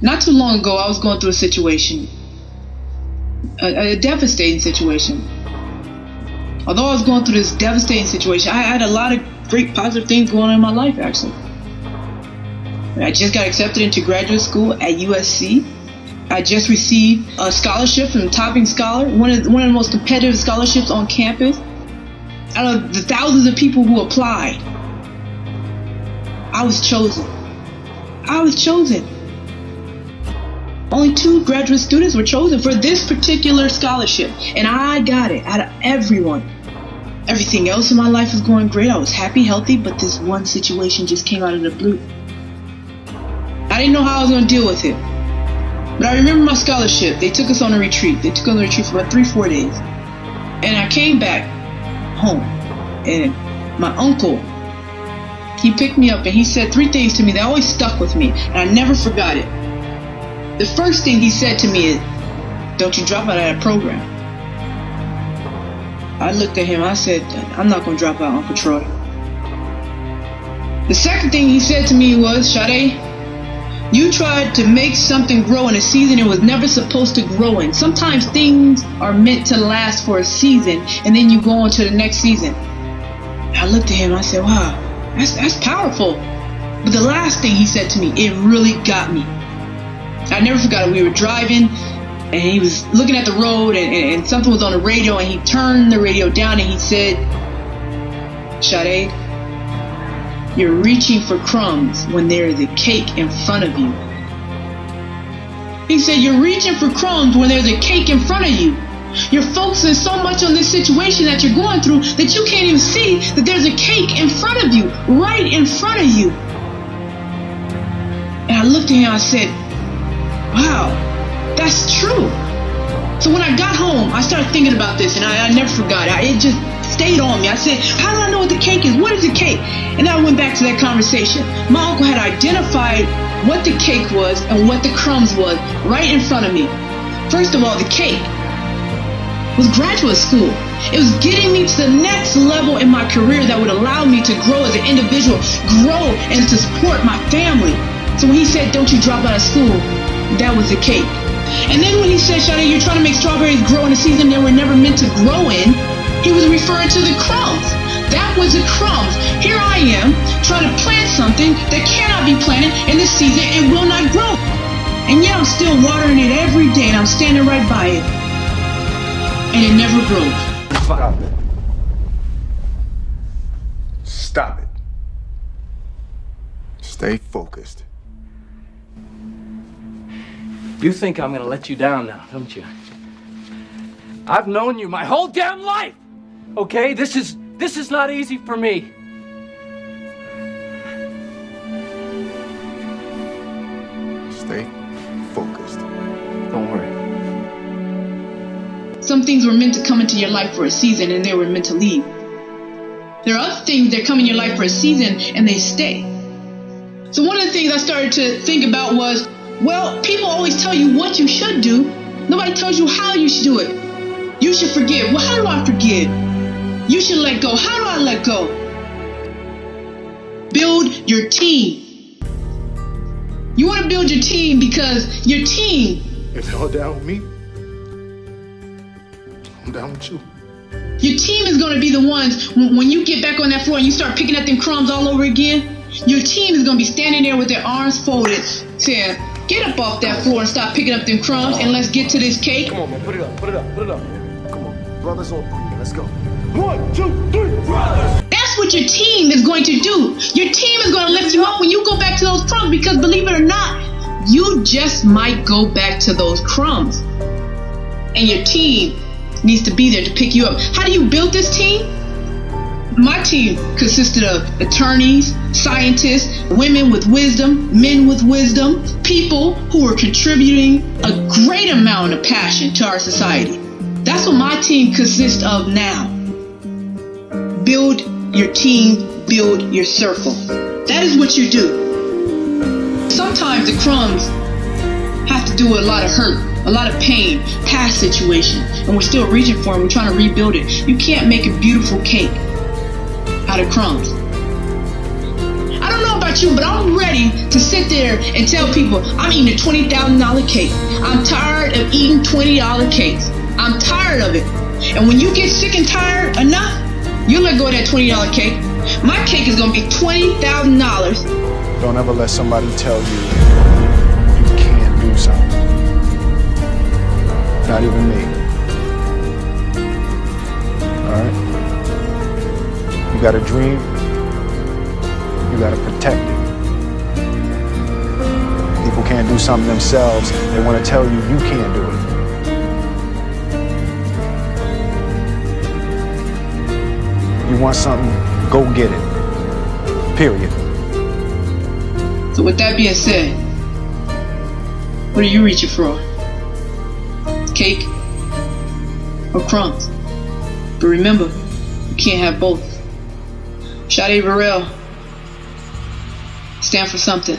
Not too long ago, I was going through a situation, a devastating situation. Although I was going through this devastating situation, I had a lot of great positive things going on in my life, actually. I just got accepted into graduate school at USC. I just received a scholarship from Topping Scholar, one of the most competitive scholarships on campus. Out of the thousands of people who applied, I was chosen. Only 2 graduate students were chosen for this particular scholarship, and I got it out of everyone. Everything else in my life was going great. I was happy, healthy, but this one situation just came out of the blue. I didn't know how I was going to deal with it. But I remember my scholarship. They took us on a retreat. They took us on a retreat for about 3-4 days. And I came back home, and my uncle, he picked me up and he said 3 things to me that always stuck with me, and I never forgot it. The first thing he said to me is, "Don't you drop out of that program." I looked at him, I said, "I'm not going to drop out, Uncle Troy." The second thing he said to me was, "Sade, you tried to make something grow in a season it was never supposed to grow in. Sometimes things are meant to last for a season, and then you go on to the next season." I looked at him, I said, "Wow, that's powerful." But the last thing he said to me, it really got me. I never forgot it. We were driving, and he was looking at the road, and something was on the radio, and he turned the radio down, and he said, "Sade, you're reaching for crumbs when there is a cake in front of you." He said, "You're reaching for crumbs when there's a cake in front of you. You're focusing so much on this situation that you're going through that you can't even see that there's a cake in front of you, right in front of you." And I looked at him, I said, "Wow, that's true." So when I got home, I started thinking about this, and I never forgot it. It just stayed on me. I said, "How do I know what the cake is? What is a cake?" And then I went back to that conversation. My uncle had identified what the cake was and what the crumbs was right in front of me. First of all, the cake was graduate school. It was getting me to the next level in my career that would allow me to grow as an individual, grow and to support my family. So when he said, "Don't you drop out of school," that was the cake. And then when he said, "Sade, you're trying to make strawberries grow in a season they were never meant to grow in," he was referring to the crumbs. That was the crumbs. Here I am trying to plant something that cannot be planted in this season. It will not grow. And yet I'm still watering it every day, and I'm standing right by it. And it never grows. Stop it. Stop it. Stay focused. You think I'm gonna let you down now, don't you? I've known you my whole damn life! Okay, this is not easy for me. Stay focused. Don't worry. Some things were meant to come into your life for a season, and they were meant to leave. There are other things that come in your life for a season, and they stay. So one of the things I started to think about was, well, people always tell you what you should do. Nobody tells you how you should do it. You should forgive. Well, how do I forgive? You should let go. How do I let go? Build your team. You want to build your team because your team, If you're down with me, I'm down with you. your team is going to be the ones, when you get back on that floor and you start picking up them crumbs all over again, your team is going to be standing there with their arms folded saying, "Get up off that floor and stop picking up them crumbs and let's get to this cake." Come on, man, put it up. Come on, brothers on three, let's go. 1, 2, 3, brothers! That's what your team is going to do. Your team is going to lift you up when you go back to those crumbs, because believe it or not, you just might go back to those crumbs. And your team needs to be there to pick you up. How do you build this team? My team consisted of attorneys, scientists, women with wisdom, men with wisdom, people who are contributing a great amount of passion to our society. That's what my team consists of now. Build your team, build your circle. That is what you do. Sometimes the crumbs have to do with a lot of hurt, a lot of pain, past situations, and we're still reaching for them. We're trying to rebuild it. You can't make a beautiful cake out of crumbs. I don't know about about you, but I'm ready to sit there and tell people I'm eating a $20,000 cake. I'm tired of eating $20 cakes. I'm tired of it. And when you get sick and tired enough, you'll let go of that $20 cake. My cake is gonna be $20,000. Don't ever let somebody tell you you can't do something. Not even me. Alright? You got a dream, you gotta protect it. People can't do something themselves, they wanna tell you you can't do it. You want something, go get it. Period. So with that being said, what are you reaching for? Cake or crumbs? But remember, you can't have both. Sade Burrell, stand for something.